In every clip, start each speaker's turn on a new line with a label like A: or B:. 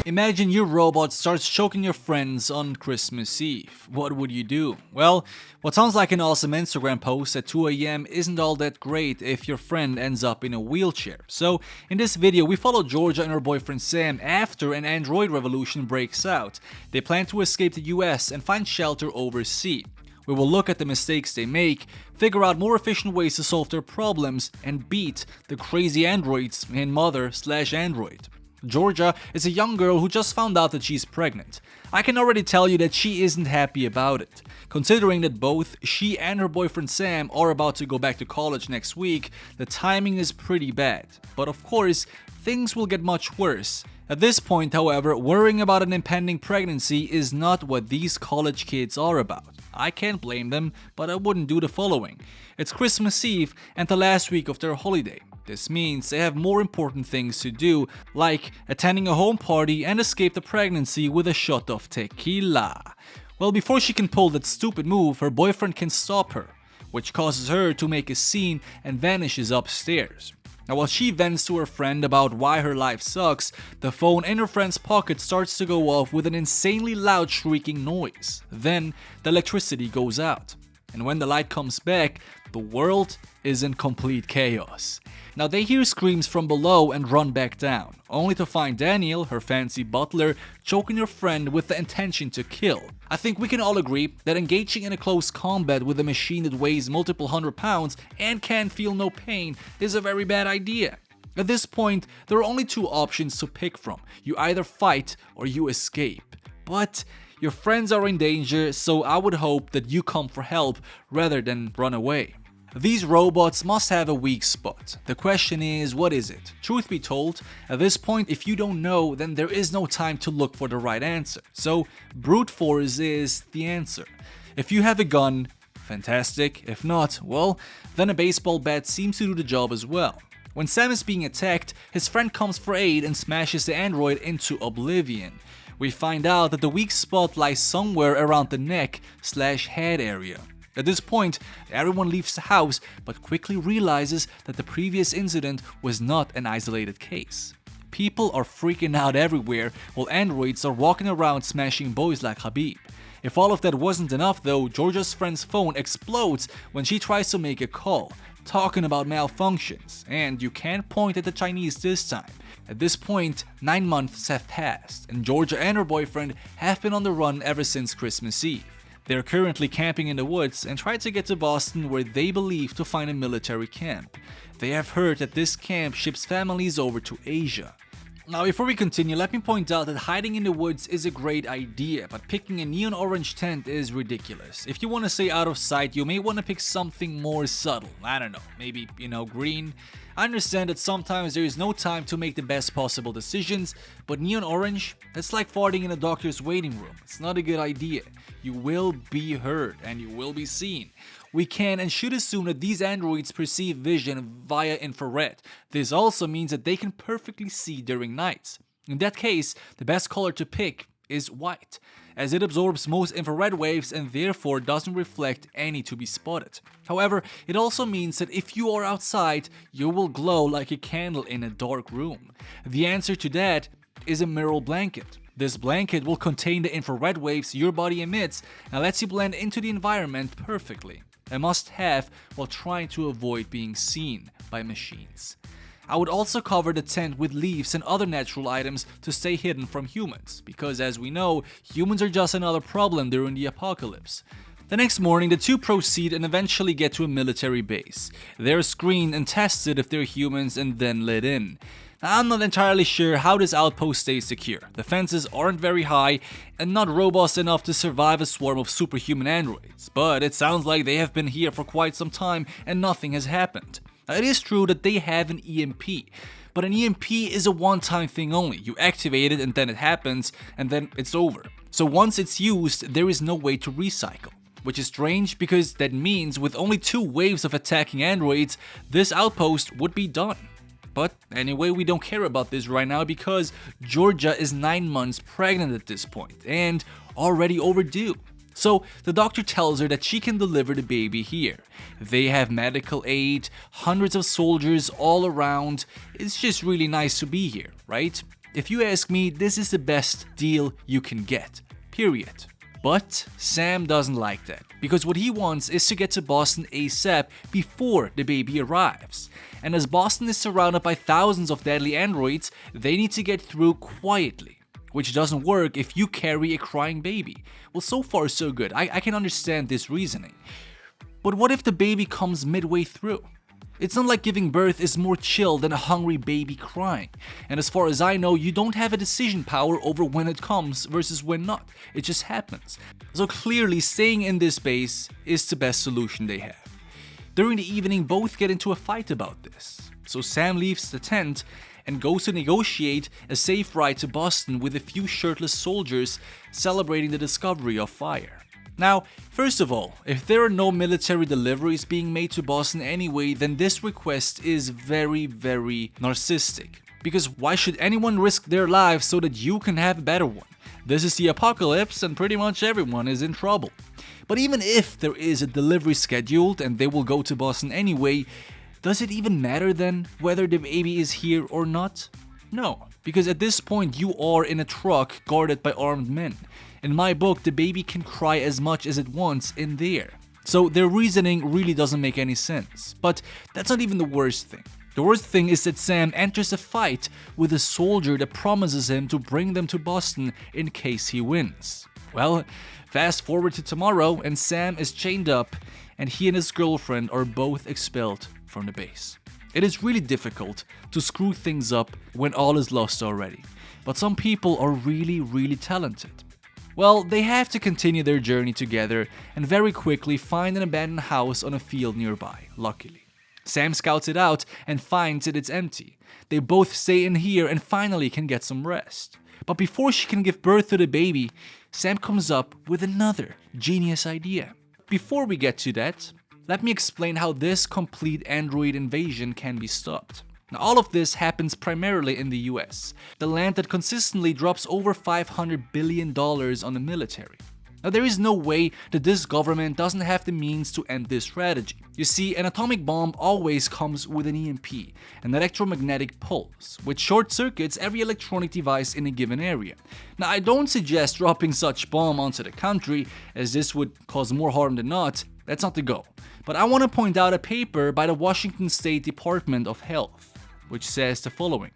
A: Imagine your robot starts choking your friends on Christmas Eve. What would you do? Well, what sounds like an awesome Instagram post at 2 AM isn't all that great if your friend ends up in a wheelchair. So, in this video, we follow Georgia and her boyfriend Sam after an android revolution breaks out. They plan to escape the US and find shelter overseas. We will look at the mistakes they make, figure out more efficient ways to solve their problems, and beat the crazy androids in Mother/Android. Georgia is a young girl who just found out that she's pregnant. I can already tell you that she isn't happy about it. Considering that both she and her boyfriend Sam are about to go back to college next week, the timing is pretty bad. But of course, things will get much worse. At this point, however, worrying about an impending pregnancy is not what these college kids are about. I can't blame them, but I wouldn't do the following. It's Christmas Eve and the last week of their holiday. This means they have more important things to do, like attending a home party and escape the pregnancy with a shot of tequila. Well, before she can pull that stupid move, her boyfriend can stop her, which causes her to make a scene and vanishes upstairs. Now, while she vents to her friend about why her life sucks, the phone in her friend's pocket starts to go off with an insanely loud shrieking noise. Then, the electricity goes out. And when the light comes back, the world is in complete chaos. Now they hear screams from below and run back down, only to find Daniel, her fancy butler, choking her friend with the intention to kill. I think we can all agree that engaging in a close combat with a machine that weighs multiple hundred pounds and can feel no pain is a very bad idea. At this point, there are only two options to pick from. You either fight or you escape. But your friends are in danger, so I would hope that you come for help rather than run away. These robots must have a weak spot. The question is, what is it? Truth be told, at this point, if you don't know, then there is no time to look for the right answer. So, brute force is the answer. If you have a gun, fantastic. If not, well, then a baseball bat seems to do the job as well. When Sam is being attacked, his friend comes for aid and smashes the android into oblivion. We find out that the weak spot lies somewhere around the neck/head area. At this point, everyone leaves the house but quickly realizes that the previous incident was not an isolated case. People are freaking out everywhere while androids are walking around smashing boys like Habib. If all of that wasn't enough though, Georgia's friend's phone explodes when she tries to make a call, talking about malfunctions, and you can't point at the Chinese this time. At this point, 9 months have passed, and Georgia and her boyfriend have been on the run ever since Christmas Eve. They're currently camping in the woods and try to get to Boston where they believe to find a military camp. They have heard that this camp ships families over to Asia. Now before we continue, let me point out that hiding in the woods is a great idea, but picking a neon orange tent is ridiculous. If you want to stay out of sight, you may want to pick something more subtle. I don't know, maybe, green. I understand that sometimes there is no time to make the best possible decisions, but neon orange, that's like farting in a doctor's waiting room. It's not a good idea. You will be heard and you will be seen. We can and should assume that these androids perceive vision via infrared. This also means that they can perfectly see during nights. In that case, the best color to pick is white, as it absorbs most infrared waves and therefore doesn't reflect any to be spotted. However, it also means that if you are outside, you will glow like a candle in a dark room. The answer to that is a mirror blanket. This blanket will contain the infrared waves your body emits and lets you blend into the environment perfectly. A must-have while trying to avoid being seen by machines. I would also cover the tent with leaves and other natural items to stay hidden from humans, because as we know, humans are just another problem during the apocalypse. The next morning, the two proceed and eventually get to a military base. They're screened and tested if they're humans and then let in. Now, I'm not entirely sure how this outpost stays secure. The fences aren't very high and not robust enough to survive a swarm of superhuman androids, but it sounds like they have been here for quite some time and nothing has happened. Now, it is true that they have an EMP, but an EMP is a one-time thing only. You activate it and then it happens and then it's over. So once it's used, there is no way to recycle. Which is strange because that means with only 2 waves of attacking androids, this outpost would be done. But anyway, we don't care about this right now because Georgia is 9 months pregnant at this point and already overdue. So the doctor tells her that she can deliver the baby here. They have medical aid, hundreds of soldiers all around. It's just really nice to be here, right? If you ask me, this is the best deal you can get. Period. But Sam doesn't like that, because what he wants is to get to Boston ASAP before the baby arrives. And as Boston is surrounded by thousands of deadly androids, they need to get through quietly. Which doesn't work if you carry a crying baby. Well, so far so good. I can understand this reasoning. But what if the baby comes midway through? It's not like giving birth is more chill than a hungry baby crying. And as far as I know, you don't have a decision power over when it comes versus when not. It just happens. So clearly staying in this base is the best solution they have. During the evening, both get into a fight about this. So Sam leaves the tent and goes to negotiate a safe ride to Boston with a few shirtless soldiers celebrating the discovery of fire. Now, first of all, if there are no military deliveries being made to Boston anyway, then this request is very, very narcissistic. Because why should anyone risk their lives so that you can have a better one? This is the apocalypse and pretty much everyone is in trouble. But even if there is a delivery scheduled and they will go to Boston anyway, does it even matter then whether the baby is here or not? No, because at this point you are in a truck guarded by armed men. In my book, the baby can cry as much as it wants in there. So their reasoning really doesn't make any sense. But that's not even the worst thing. The worst thing is that Sam enters a fight with a soldier that promises him to bring them to Boston in case he wins. Well, fast forward to tomorrow and Sam is chained up and he and his girlfriend are both expelled from the base. It is really difficult to screw things up when all is lost already. But some people are really, really talented. Well, they have to continue their journey together and very quickly find an abandoned house on a field nearby, luckily. Sam scouts it out and finds that it's empty. They both stay in here and finally can get some rest. But before she can give birth to the baby, Sam comes up with another genius idea. Before we get to that, let me explain how this complete android invasion can be stopped. Now, all of this happens primarily in the US, the land that consistently drops over $500 billion on the military. Now, there is no way that this government doesn't have the means to end this strategy. You see, an atomic bomb always comes with an EMP, an electromagnetic pulse, which short circuits every electronic device in a given area. Now, I don't suggest dropping such bomb onto the country, as this would cause more harm than not. That's not the goal. But I want to point out a paper by the Washington State Department of Health, which says the following.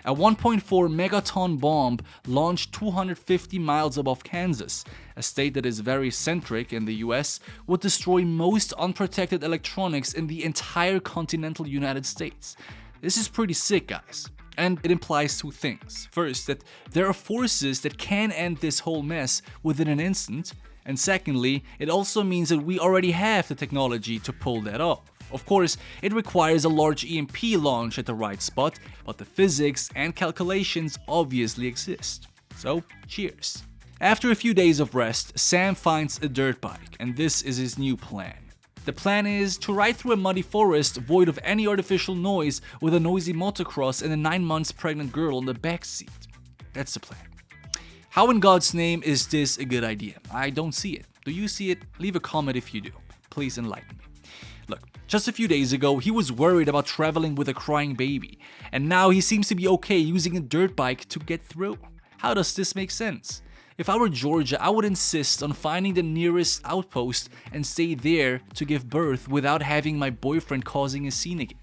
A: A 1.4 megaton bomb launched 250 miles above Kansas, a state that is very centric in the US, would destroy most unprotected electronics in the entire continental United States. This is pretty sick, guys. And it implies two things. First, that there are forces that can end this whole mess within an instant. And secondly, it also means that we already have the technology to pull that off. Of course, it requires a large EMP launch at the right spot, but the physics and calculations obviously exist. So, cheers. After a few days of rest, Sam finds a dirt bike, and this is his new plan. The plan is to ride through a muddy forest void of any artificial noise with a noisy motocross and a 9 months pregnant girl on the back seat. That's the plan. How in God's name is this a good idea? I don't see it. Do you see it? Leave a comment if you do. Please enlighten me. Look, just a few days ago, he was worried about traveling with a crying baby, and now he seems to be okay using a dirt bike to get through. How does this make sense? If I were Georgia, I would insist on finding the nearest outpost and stay there to give birth without having my boyfriend causing a scene again.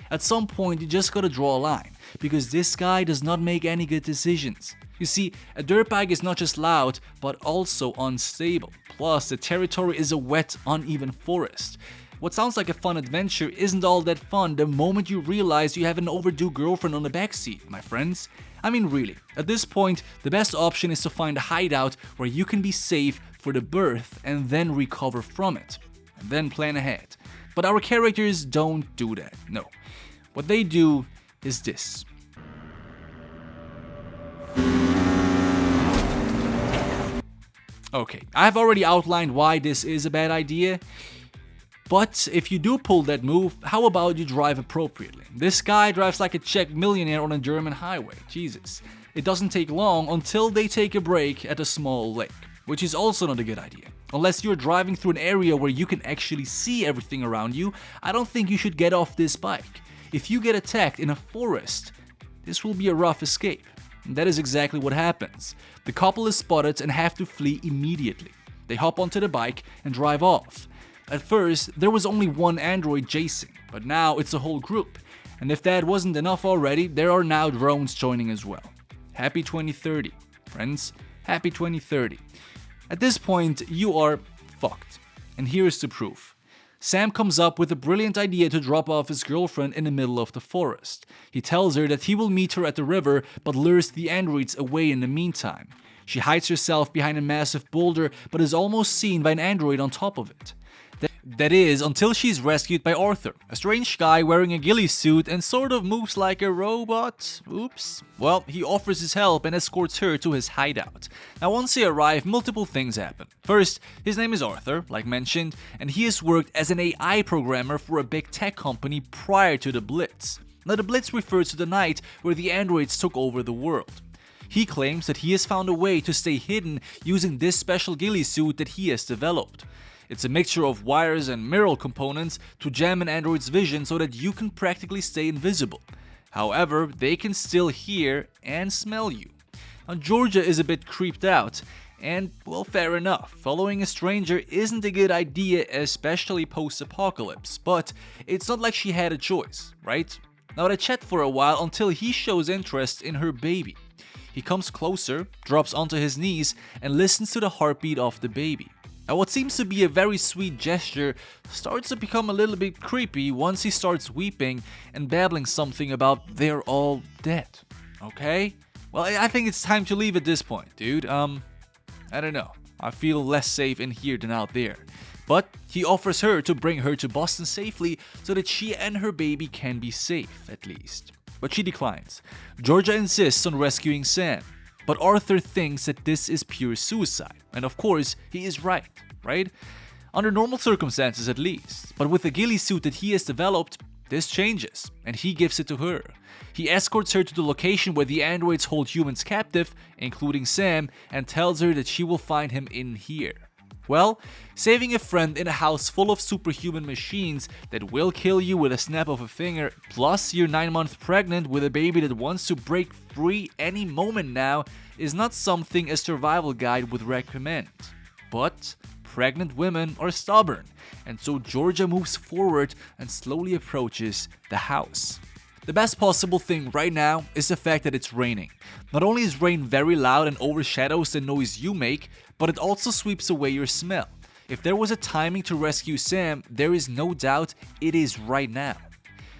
A: At some point, you just gotta draw a line, because this guy does not make any good decisions. You see, a dirt bike is not just loud, but also unstable. Plus, the territory is a wet, uneven forest. What sounds like a fun adventure isn't all that fun the moment you realize you have an overdue girlfriend on the backseat, my friends. I mean, really, at this point, the best option is to find a hideout where you can be safe for the birth and then recover from it. And then plan ahead. But our characters don't do that, no. What they do is this. Okay, I've already outlined why this is a bad idea. But if you do pull that move, how about you drive appropriately? This guy drives like a Czech millionaire on a German highway. Jesus. It doesn't take long until they take a break at a small lake, which is also not a good idea. Unless you're driving through an area where you can actually see everything around you, I don't think you should get off this bike. If you get attacked in a forest, this will be a rough escape. And that is exactly what happens. The couple is spotted and have to flee immediately. They hop onto the bike and drive off. At first, there was only one android chasing, but now it's a whole group. And if that wasn't enough already, there are now drones joining as well. Happy 2030, friends. Happy 2030. At this point, you are fucked. And here's the proof. Sam comes up with a brilliant idea to drop off his girlfriend in the middle of the forest. He tells her that he will meet her at the river, but lures the androids away in the meantime. She hides herself behind a massive boulder, but is almost seen by an android on top of it. That is, until she's rescued by Arthur, a strange guy wearing a ghillie suit and sort of moves like a robot. Oops. Well, he offers his help and escorts her to his hideout. Now, once they arrive, multiple things happen. First, his name is Arthur, like mentioned, and he has worked as an AI programmer for a big tech company prior to the Blitz. Now, the Blitz refers to the night where the androids took over the world. He claims that he has found a way to stay hidden using this special ghillie suit that he has developed. It's a mixture of wires and mirror components to jam an android's vision so that you can practically stay invisible. However, they can still hear and smell you. Now, Georgia is a bit creeped out, and, well, fair enough. Following a stranger isn't a good idea, especially post-apocalypse, but it's not like she had a choice, right? Now, they chat for a while until he shows interest in her baby. He comes closer, drops onto his knees, and listens to the heartbeat of the baby. Now, what seems to be a very sweet gesture starts to become a little bit creepy once he starts weeping and babbling something about they're all dead. Okay? Well, I think it's time to leave at this point, dude. I don't know. I feel less safe in here than out there. But he offers her to bring her to Boston safely so that she and her baby can be safe, at least. But she declines. Georgia insists on rescuing Sam. But Arthur thinks that this is pure suicide. And of course, he is right? Under normal circumstances at least. But with the ghillie suit that he has developed, this changes, and he gives it to her. He escorts her to the location where the androids hold humans captive, including Sam, and tells her that she will find him in here. Well, saving a friend in a house full of superhuman machines that will kill you with a snap of a finger, plus you're 9 months pregnant with a baby that wants to break free any moment now, is not something a survival guide would recommend. But pregnant women are stubborn, and so Georgia moves forward and slowly approaches the house. The best possible thing right now is the fact that it's raining. Not only is rain very loud and overshadows the noise you make, but it also sweeps away your smell. If there was a timing to rescue Sam, there is no doubt it is right now.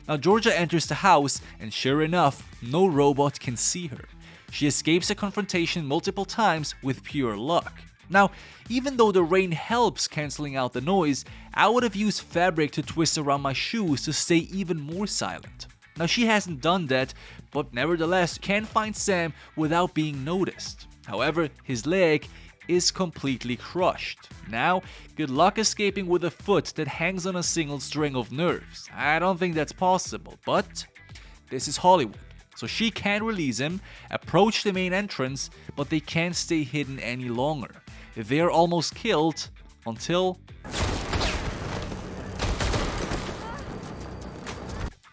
A: Now, Georgia enters the house, and sure enough, no robot can see her. She escapes a confrontation multiple times with pure luck. Now, even though the rain helps cancelling out the noise, I would have used fabric to twist around my shoes to stay even more silent. Now, she hasn't done that, but nevertheless can find Sam without being noticed. However, his leg is completely crushed. Now, good luck escaping with a foot that hangs on a single string of nerves. I don't think that's possible, but this is Hollywood. So she can release him, approach the main entrance, but they can't stay hidden any longer. They're almost killed until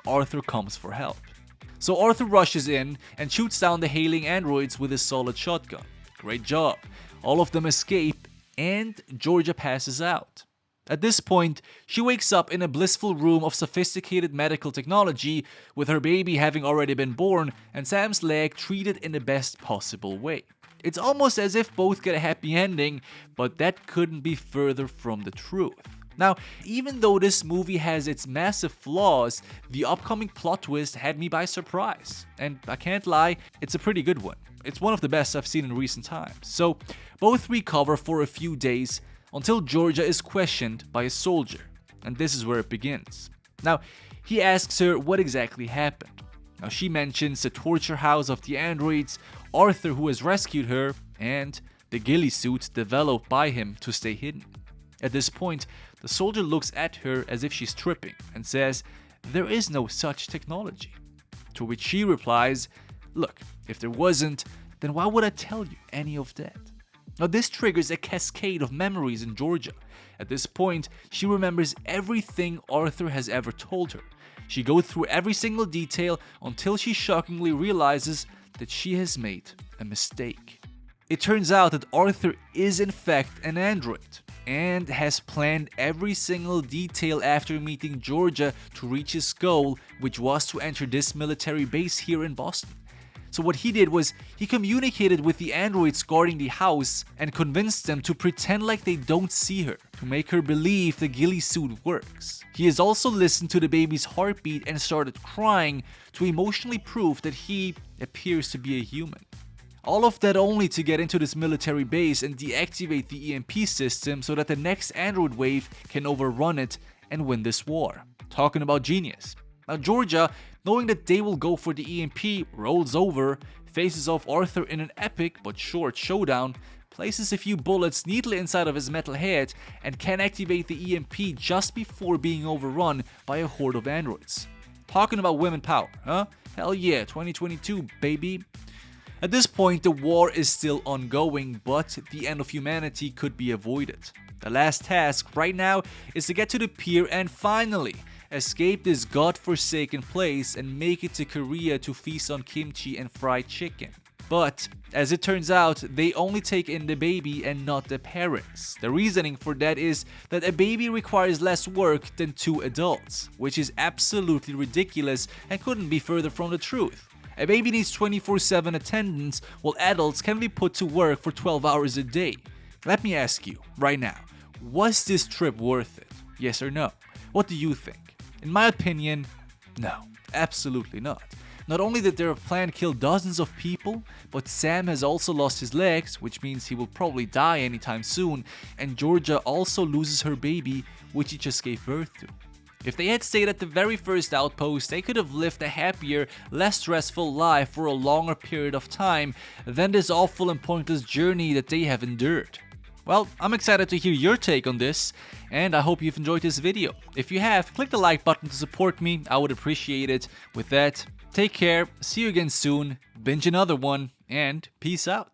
A: Arthur comes for help. So Arthur rushes in and shoots down the hailing androids with his solid shotgun. Great job. All of them escape, and Georgia passes out. At this point, she wakes up in a blissful room of sophisticated medical technology, with her baby having already been born and Sam's leg treated in the best possible way. It's almost as if both get a happy ending, but that couldn't be further from the truth. Now, even though this movie has its massive flaws, the upcoming plot twist had me by surprise. And I can't lie, it's a pretty good one. It's one of the best I've seen in recent times. So, both recover for a few days until Georgia is questioned by a soldier. And this is where it begins. Now, he asks her what exactly happened. Now, she mentions the torture house of the androids, Arthur who has rescued her, and the ghillie suit developed by him to stay hidden. At this point, the soldier looks at her as if she's tripping and says, "There is no such technology." To which she replies, "Look, if there wasn't, then why would I tell you any of that?" Now, this triggers a cascade of memories in Georgia. At this point, she remembers everything Arthur has ever told her. She goes through every single detail until she shockingly realizes that she has made a mistake. It turns out that Arthur is in fact an android and has planned every single detail after meeting Georgia to reach his goal, which was to enter this military base here in Boston. So what he did was he communicated with the androids guarding the house and convinced them to pretend like they don't see her, to make her believe the ghillie suit works. He has also listened to the baby's heartbeat and started crying to emotionally prove that he appears to be a human. All of that only to get into this military base and deactivate the EMP system so that the next android wave can overrun it and win this war. Talking about genius. Now Georgia, knowing that they will go for the EMP, rolls over, faces off Arthur in an epic but short showdown, places a few bullets neatly inside of his metal head, and can activate the EMP just before being overrun by a horde of androids. Talking about women power, huh? Hell yeah, 2022, baby. At this point, the war is still ongoing, but the end of humanity could be avoided. The last task right now is to get to the pier and finally escape this godforsaken place and make it to Korea to feast on kimchi and fried chicken. But, as it turns out, they only take in the baby and not the parents. The reasoning for that is that a baby requires less work than 2 adults, which is absolutely ridiculous and couldn't be further from the truth. A baby needs 24/7 attendance, while adults can be put to work for 12 hours a day. Let me ask you, right now, was this trip worth it? Yes or no? What do you think? In my opinion, no, absolutely not. Not only did their plan kill dozens of people, but Sam has also lost his legs, which means he will probably die anytime soon, and Georgia also loses her baby, which she just gave birth to. If they had stayed at the very first outpost, they could have lived a happier, less stressful life for a longer period of time than this awful and pointless journey that they have endured. Well, I'm excited to hear your take on this, and I hope you've enjoyed this video. If you have, click the like button to support me, I would appreciate it. With that, take care, see you again soon, binge another one, and peace out.